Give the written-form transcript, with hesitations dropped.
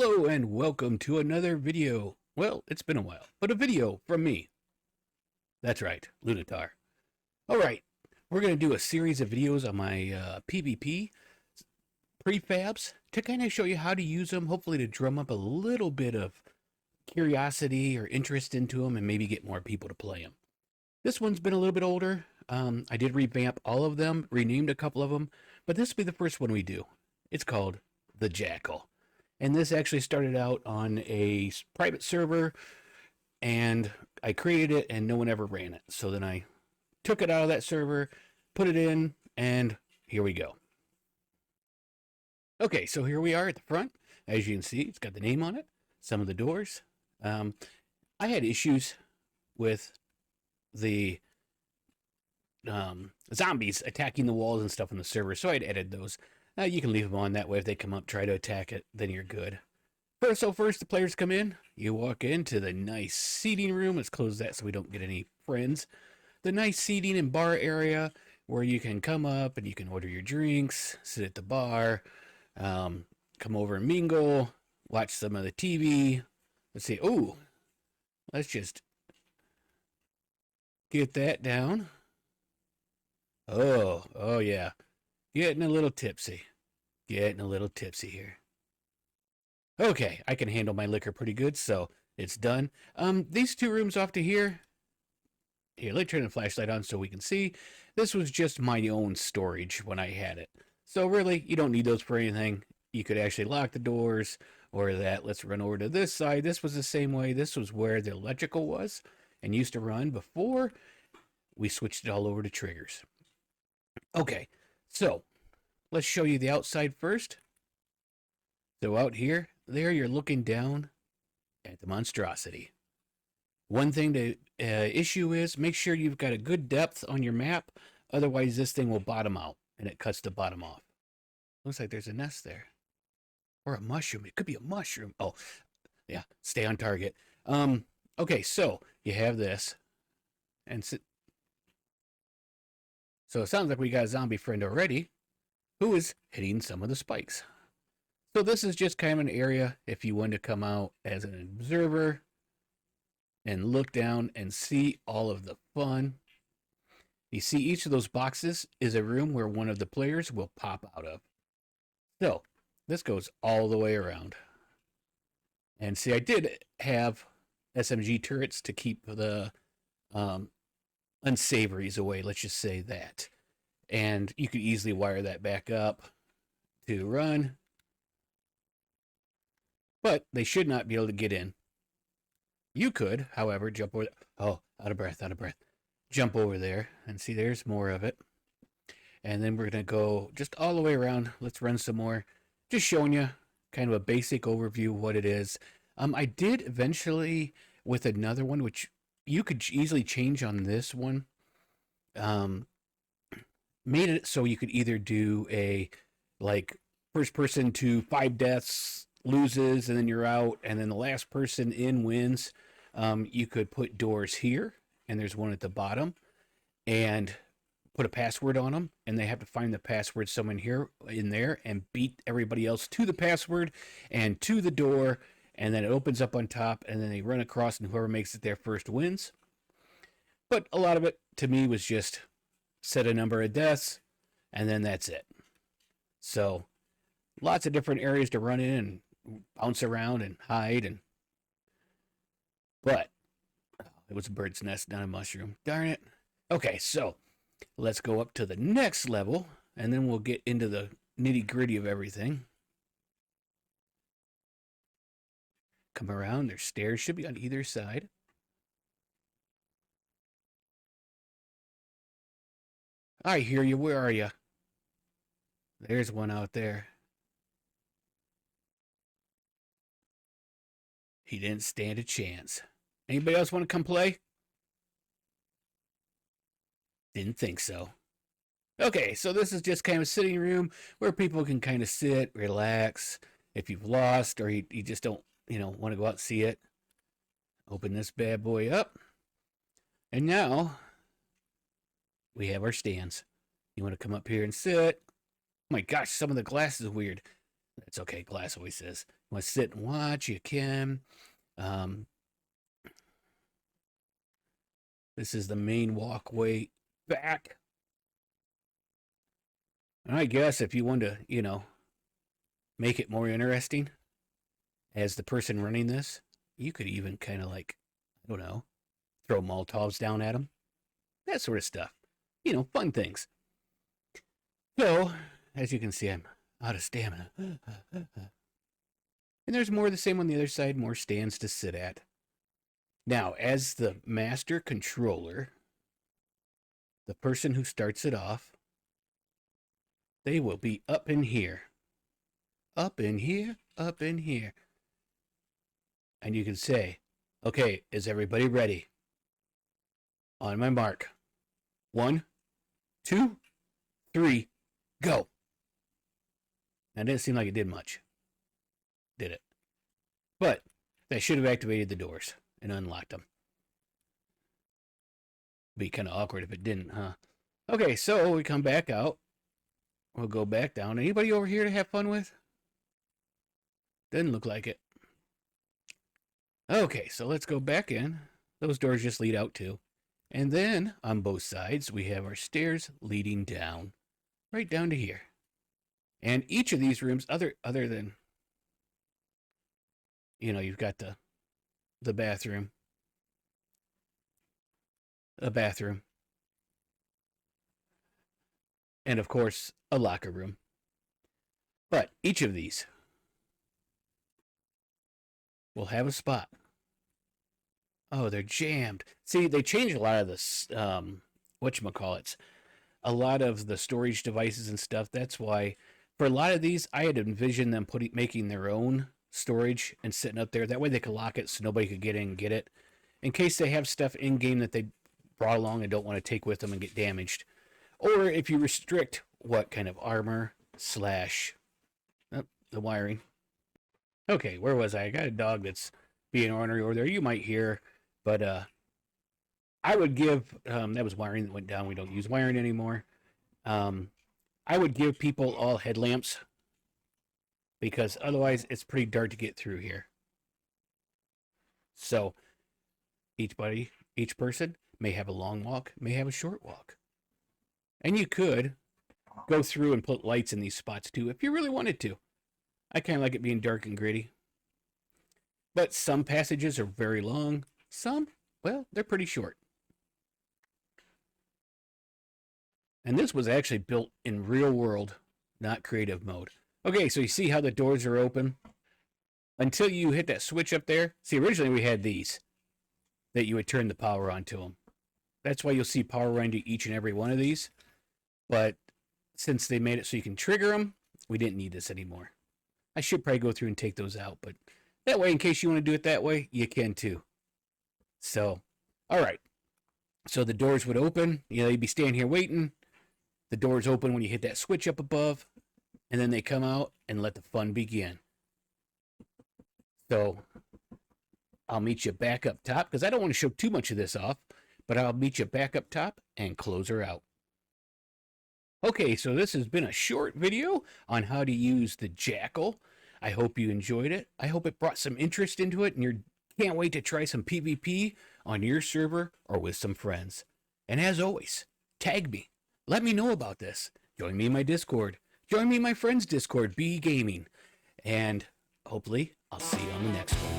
Hello and welcome to another video. Well, it's been a while, but a video from me. That's right, Lunitar. Alright, we're going to do a series of videos on my PvP prefabs to kind of show you how to use them, hopefully to drum up a little bit of curiosity or interest into them and maybe get more people to play them. This one's been a little bit older. I did revamp all of them, renamed a couple of them, but this will be the first one we do. It's called the Jakyl. And this actually started out on a private server, and I created it and no one ever ran it. So then I took it out of that server, put it in, and here we go. Okay, so here we are at the front. As you can see, it's got the name on it, some of the doors. I had issues with the zombies attacking the walls and stuff on the server, so I'd edited those. You can leave them on, that way if they come up, try to attack it, then you're good. First, the players come in. You walk into the nice seating room. Let's close that so we don't get any friends. The nice seating and bar area where you can come up and you can order your drinks, sit at the bar, come over and mingle, watch some of the TV. Let's see. Oh, let's just get that down. Oh yeah. Getting a little tipsy. Getting a little tipsy here. Okay, I can handle my liquor pretty good, so it's done. These two rooms off to here. Here, let me turn the flashlight on so we can see. This was just my own storage when I had it. So really, you don't need those for anything. You could actually lock the doors or that. Let's run over to this side. This was the same way. This was where the electrical was and used to run before we switched it all over to triggers. Okay, so let's show you the outside first. So out here, there you're looking down at the monstrosity. One thing to issue is make sure you've got a good depth on your map. Otherwise, this thing will bottom out and it cuts the bottom off. Looks like there's a nest there. Or a mushroom. It could be a mushroom. Oh, yeah. Stay on target. Okay, so you have this. And so it sounds like we got a zombie friend already who is hitting some of the spikes. So this is just kind of an area if you want to come out as an observer and look down and see all of the fun. You see each of those boxes is a room where one of the players will pop out of. So this goes all the way around. And see, I did have SMG turrets to keep the unsavories away, let's just say that. And you could easily wire that back up to run. But they should not be able to get in. You could, however, jump over. Oh, out of breath. Jump over there and see there's more of it. And then we're going to go just all the way around. Let's run some more. Just showing you kind of a basic overview of what it is. I did eventually with another one, which you could easily change on this one. Made it so you could either do a like first person to 5 deaths loses and then you're out, and then the last person in wins. You could put doors here, and there's one at the bottom, and put a password on them, and they have to find the password somewhere in there and beat everybody else to the password and to the door, and then it opens up on top, and then they run across, and whoever makes it there first wins. But a lot of it to me was just set a number of deaths, and then that's it. So lots of different areas to run in and bounce around and hide, but it was a bird's nest, not a mushroom. Darn it. Okay, so let's go up to the next level, and then we'll get into the nitty-gritty of everything. Come around. There's stairs. Should be on either side. I hear you. Where are you? There's one out there. He didn't stand a chance. Anybody else want to come play? Didn't think so. Okay, so this is just kind of a sitting room where people can kind of sit, relax. If you've lost or you just don't, want to go out and see it. Open this bad boy up. And now we have our stands. You want to come up here and sit. Oh my gosh, some of the glass is weird. That's okay, glass always says. Want to sit and watch? You can. This is the main walkway back. And I guess if you want to, make it more interesting as the person running this, you could even kind of like, I don't know, throw Molotovs down at them. That sort of stuff. Fun things. So, as you can see, I'm out of stamina. And there's more of the same on the other side, more stands to sit at. Now, as the master controller, the person who starts it off, they will be up in here. Up in here, up in here. And you can say, okay, is everybody ready? On my mark. 1, 2, 3, go. Now, it didn't seem like it did much, did it? But that should have activated the doors and unlocked them. Be kind of awkward if it didn't, huh? Okay, so we come back out. We'll go back down. Anybody over here to have fun with? Doesn't look like it. Okay, so let's go back in. Those doors just lead out too. And then on both sides, we have our stairs leading down, right down to here. And each of these rooms, other than, you've got the bathroom, and of course, a locker room. But each of these will have a spot. Oh, they're jammed. See, they changed a lot of this, whatchamacallits, a lot of the storage devices and stuff. That's why, for a lot of these, I had envisioned them making their own storage and sitting up there. That way they could lock it so nobody could get in and get it. In case they have stuff in-game that they brought along and don't want to take with them and get damaged. Or if you restrict what kind of armor / the wiring. Okay, where was I? I got a dog that's being ornery over there. You might hear, but I would give, that was wiring that went down. We don't use wiring anymore. I would give people all headlamps because otherwise it's pretty dark to get through here. So each person may have a long walk, may have a short walk. And you could go through and put lights in these spots too if you really wanted to. I kind of like it being dark and gritty. But some passages are very long. Some, well, they're pretty short. And this was actually built in real world, not creative mode. Okay, so you see how the doors are open? Until you hit that switch up there. See, originally we had these that you would turn the power on to them. That's why you'll see power run to each and every one of these. But since they made it so you can trigger them, we didn't need this anymore. I should probably go through and take those out, but that way, in case you want to do it that way, you can too. So, all right. So the doors would open. You'd be standing here waiting. The doors open when you hit that switch up above, and then they come out and let the fun begin. So I'll meet you back up top because I don't want to show too much of this off, but I'll meet you back up top and close her out. Okay, so this has been a short video on how to use the Jakyl. I hope you enjoyed it. I hope it brought some interest into it, and you can't wait to try some PvP on your server or with some friends. And as always, tag me. Let me know about this. Join me in my Discord. Join me in my friend's Discord, B Gaming. And hopefully, I'll see you on the next one.